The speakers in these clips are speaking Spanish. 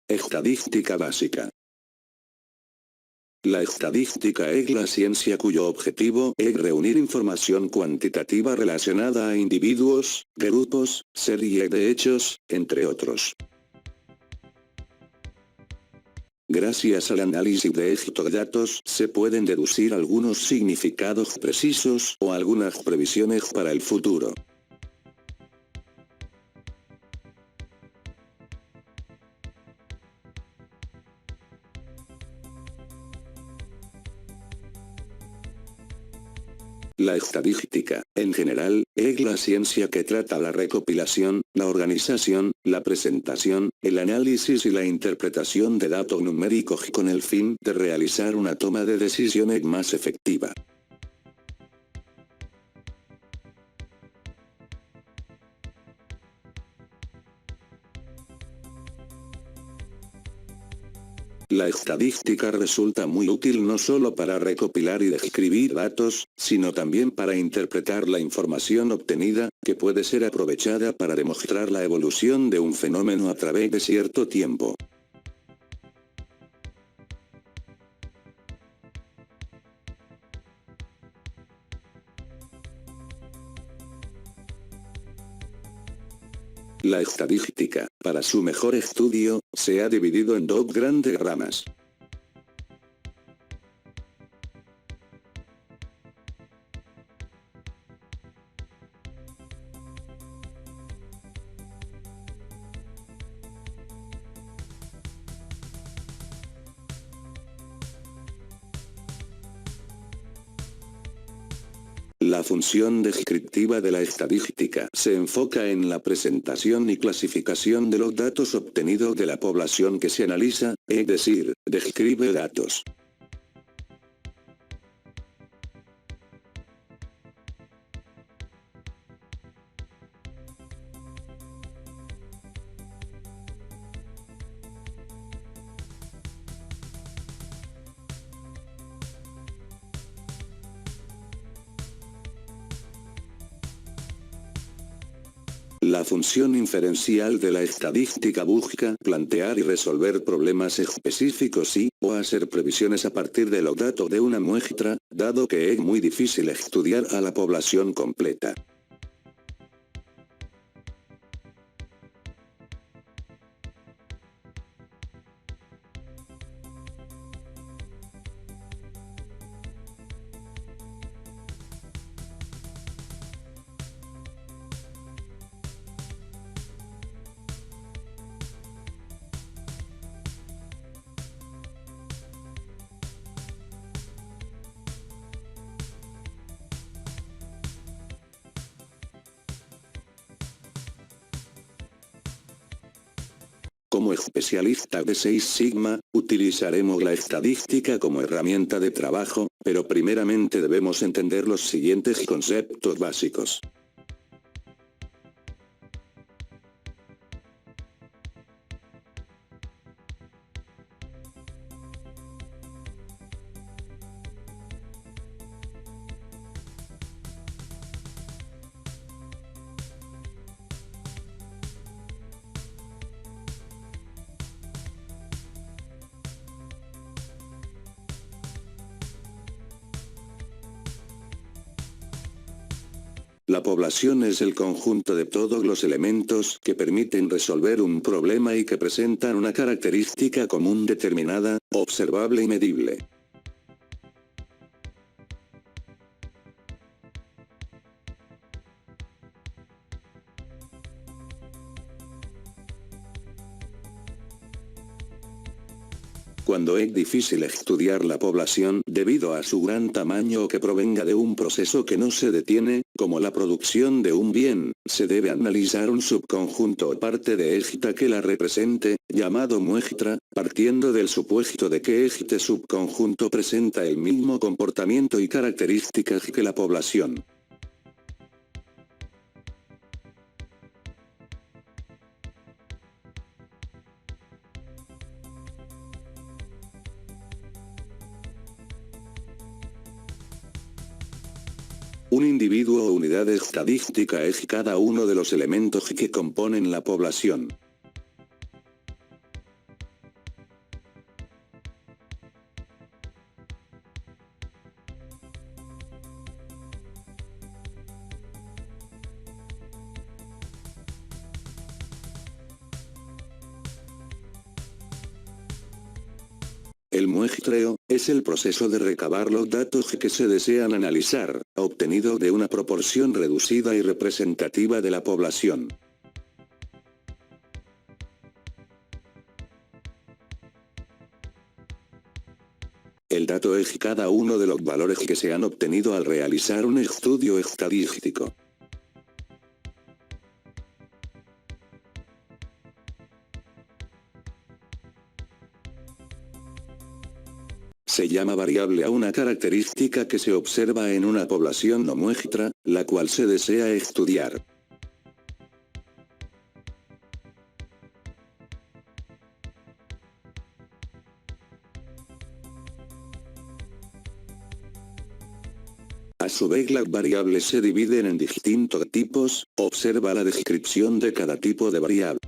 Estadística básica. La estadística es la ciencia cuyo objetivo es reunir información cuantitativa relacionada a individuos, grupos, serie de hechos, entre otros. Gracias al análisis de estos datos se pueden deducir algunos significados precisos o algunas previsiones para el futuro. La estadística, en general, es la ciencia que trata la recopilación, la organización, la presentación, el análisis y la interpretación de datos numéricos con el fin de realizar una toma de decisiones más efectiva. La estadística resulta muy útil no solo para recopilar y describir datos, sino también para interpretar la información obtenida, que puede ser aprovechada para demostrar la evolución de un fenómeno a través de cierto tiempo. La estadística, para su mejor estudio, se ha dividido en dos grandes ramas. La función descriptiva de la estadística se enfoca en la presentación y clasificación de los datos obtenidos de la población que se analiza, es decir, describe datos. La función inferencial de la estadística busca plantear y resolver problemas específicos o hacer previsiones a partir de los datos de una muestra, dado que es muy difícil estudiar a la población completa. Como especialista de Six Sigma, utilizaremos la estadística como herramienta de trabajo, pero primeramente debemos entender los siguientes conceptos básicos. La población es el conjunto de todos los elementos que permiten resolver un problema y que presentan una característica común determinada, observable y medible. Cuando es difícil estudiar la población debido a su gran tamaño o que provenga de un proceso que no se detiene, como la producción de un bien, se debe analizar un subconjunto o parte de esta que la represente, llamado muestra, partiendo del supuesto de que este subconjunto presenta el mismo comportamiento y características que la población. Un individuo o unidad estadística es cada uno de los elementos que componen la población. El muestreo es el proceso de recabar los datos que se desean analizar, obtenido de una proporción reducida y representativa de la población. El dato es cada uno de los valores que se han obtenido al realizar un estudio estadístico. Se llama variable a una característica que se observa en una población no muestra, la cual se desea estudiar. A su vez las variables se dividen en distintos tipos, observa la descripción de cada tipo de variable.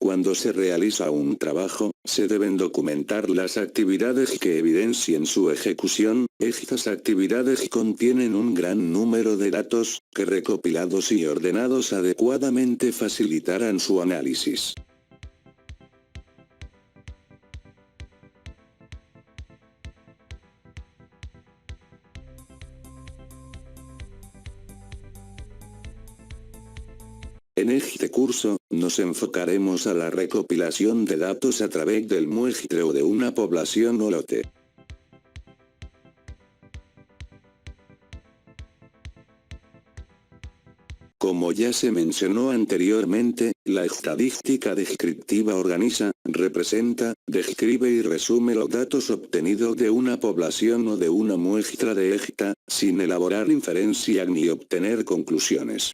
Cuando se realiza un trabajo, se deben documentar las actividades que evidencien su ejecución. Estas actividades contienen un gran número de datos, que recopilados y ordenados adecuadamente facilitarán su análisis. En este curso, nos enfocaremos a la recopilación de datos a través del muestreo de una población o lote. Como ya se mencionó anteriormente, la estadística descriptiva organiza, representa, describe y resume los datos obtenidos de una población o de una muestra de esta, sin elaborar inferencias ni obtener conclusiones.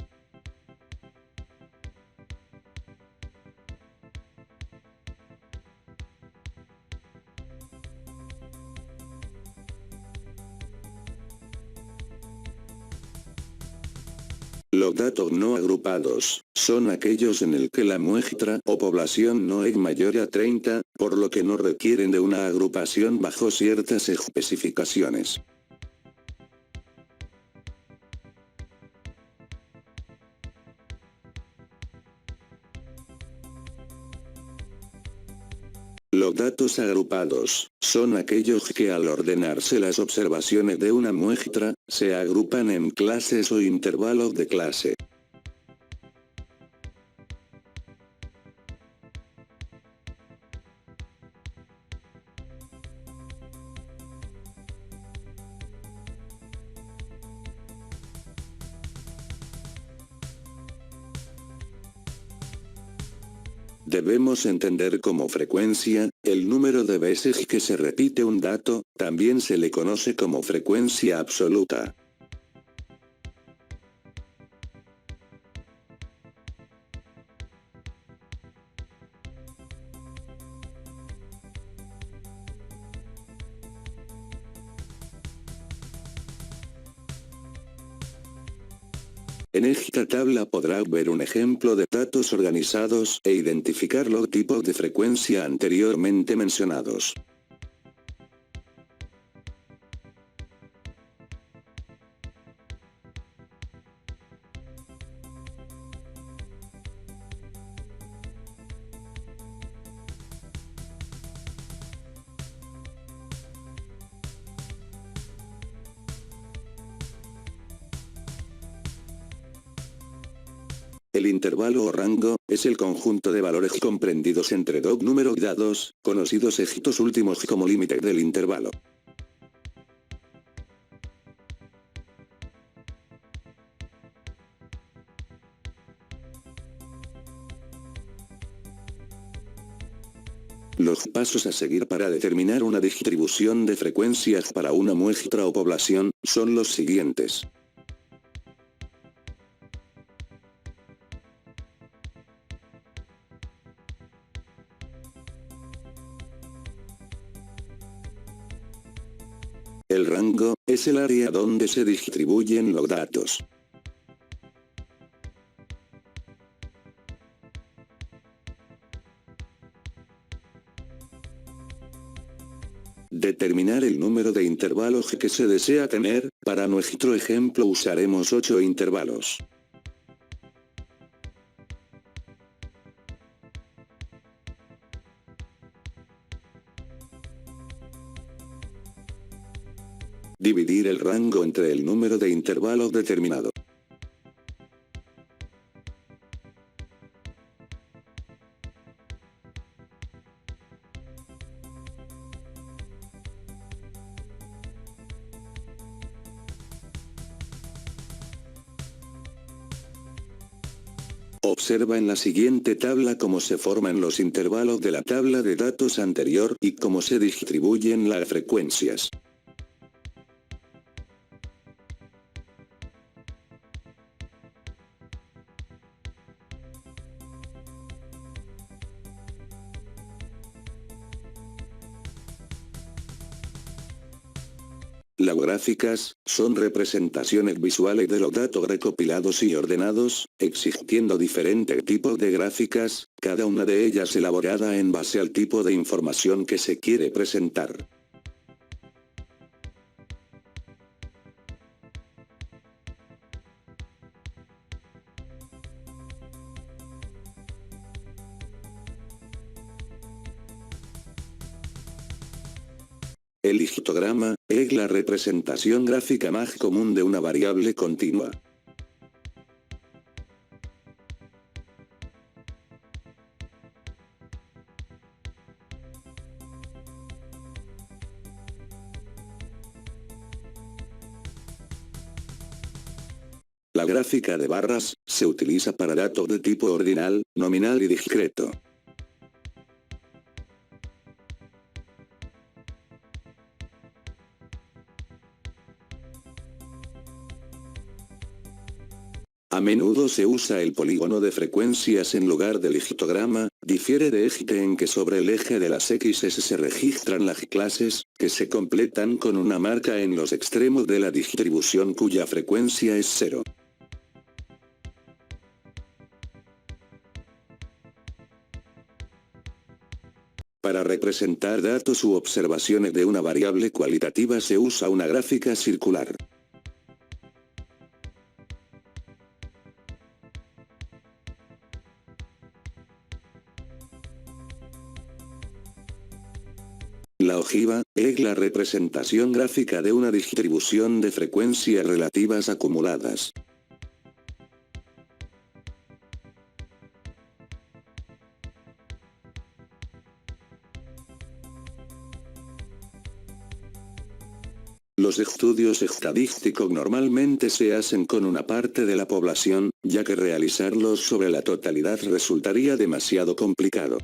Los datos no agrupados, son aquellos en el que la muestra o población no es mayor a 30, por lo que no requieren de una agrupación bajo ciertas especificaciones. Los datos agrupados, son aquellos que al ordenarse las observaciones de una muestra, se agrupan en clases o intervalos de clase. Debemos entender como frecuencia, el número de veces que se repite un dato, también se le conoce como frecuencia absoluta. En esta tabla podrá ver un ejemplo de datos organizados e identificar los tipos de frecuencia anteriormente mencionados. El intervalo o rango, es el conjunto de valores comprendidos entre dos números dados, conocidos estos últimos como límite del intervalo. Los pasos a seguir para determinar una distribución de frecuencias para una muestra o población, son los siguientes. El rango es el área donde se distribuyen los datos. Determinar el número de intervalos que se desea tener. Para nuestro ejemplo usaremos 8 intervalos. Dividir el rango entre el número de intervalos determinado. Observa en la siguiente tabla cómo se forman los intervalos de la tabla de datos anterior y cómo se distribuyen las frecuencias. Las gráficas son representaciones visuales de los datos recopilados y ordenados, existiendo diferentes tipos de gráficas, cada una de ellas elaborada en base al tipo de información que se quiere presentar. El histograma es la representación gráfica más común de una variable continua. La gráfica de barras se utiliza para datos de tipo ordinal, nominal y discreto. A menudo se usa el polígono de frecuencias en lugar del histograma, difiere de eje en que sobre el eje de las X se registran las clases, que se completan con una marca en los extremos de la distribución cuya frecuencia es 0. Para representar datos u observaciones de una variable cualitativa se usa una gráfica circular. La ojiva es la representación gráfica de una distribución de frecuencias relativas acumuladas. Los estudios estadísticos normalmente se hacen con una parte de la población, ya que realizarlos sobre la totalidad resultaría demasiado complicado.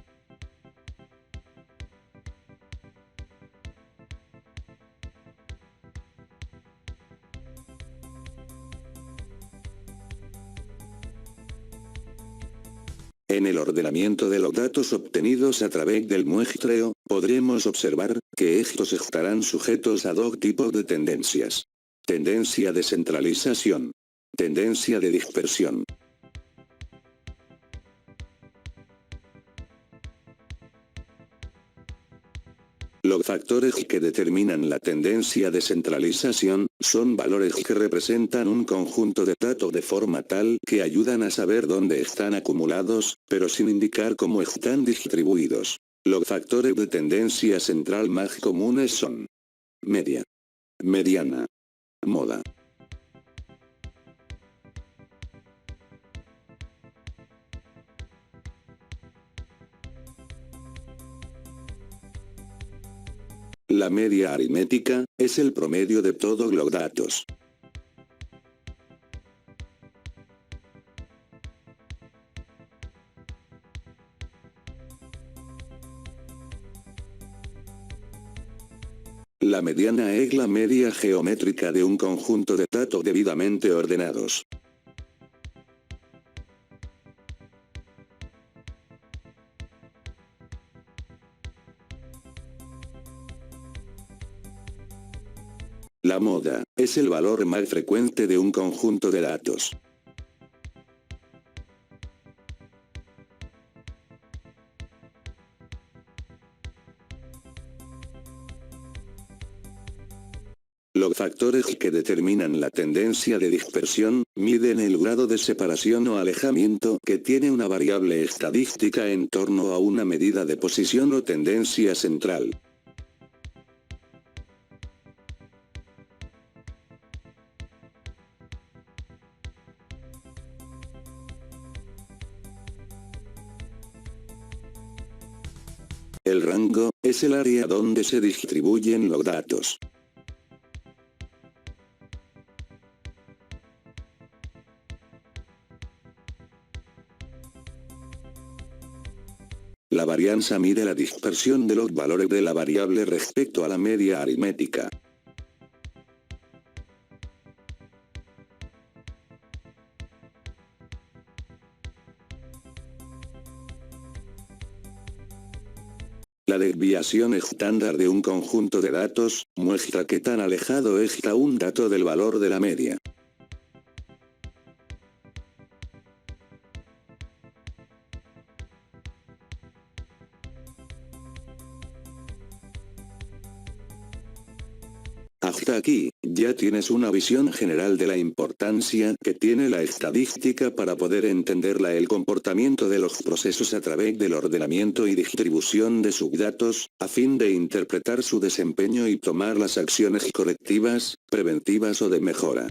En el ordenamiento de los datos obtenidos a través del muestreo, podremos observar que estos estarán sujetos a dos tipos de tendencias. Tendencia de centralización. Tendencia de dispersión. Los factores que determinan la tendencia de centralización son valores que representan un conjunto de datos de forma tal que ayudan a saber dónde están acumulados, pero sin indicar cómo están distribuidos. Los factores de tendencia central más comunes son media, mediana, moda. La media aritmética es el promedio de todos los datos. La mediana es la media geométrica de un conjunto de datos debidamente ordenados. La moda es el valor más frecuente de un conjunto de datos. Los factores que determinan la tendencia de dispersión, miden el grado de separación o alejamiento que tiene una variable estadística en torno a una medida de posición o tendencia central. El rango es el área donde se distribuyen los datos. La varianza mide la dispersión de los valores de la variable respecto a la media aritmética. La desviación estándar de un conjunto de datos muestra qué tan alejado está un dato del valor de la media. Hasta aquí, ya tienes una visión general de la importancia que tiene la estadística para poder entender el comportamiento de los procesos a través del ordenamiento y distribución de subdatos, a fin de interpretar su desempeño y tomar las acciones correctivas, preventivas o de mejora.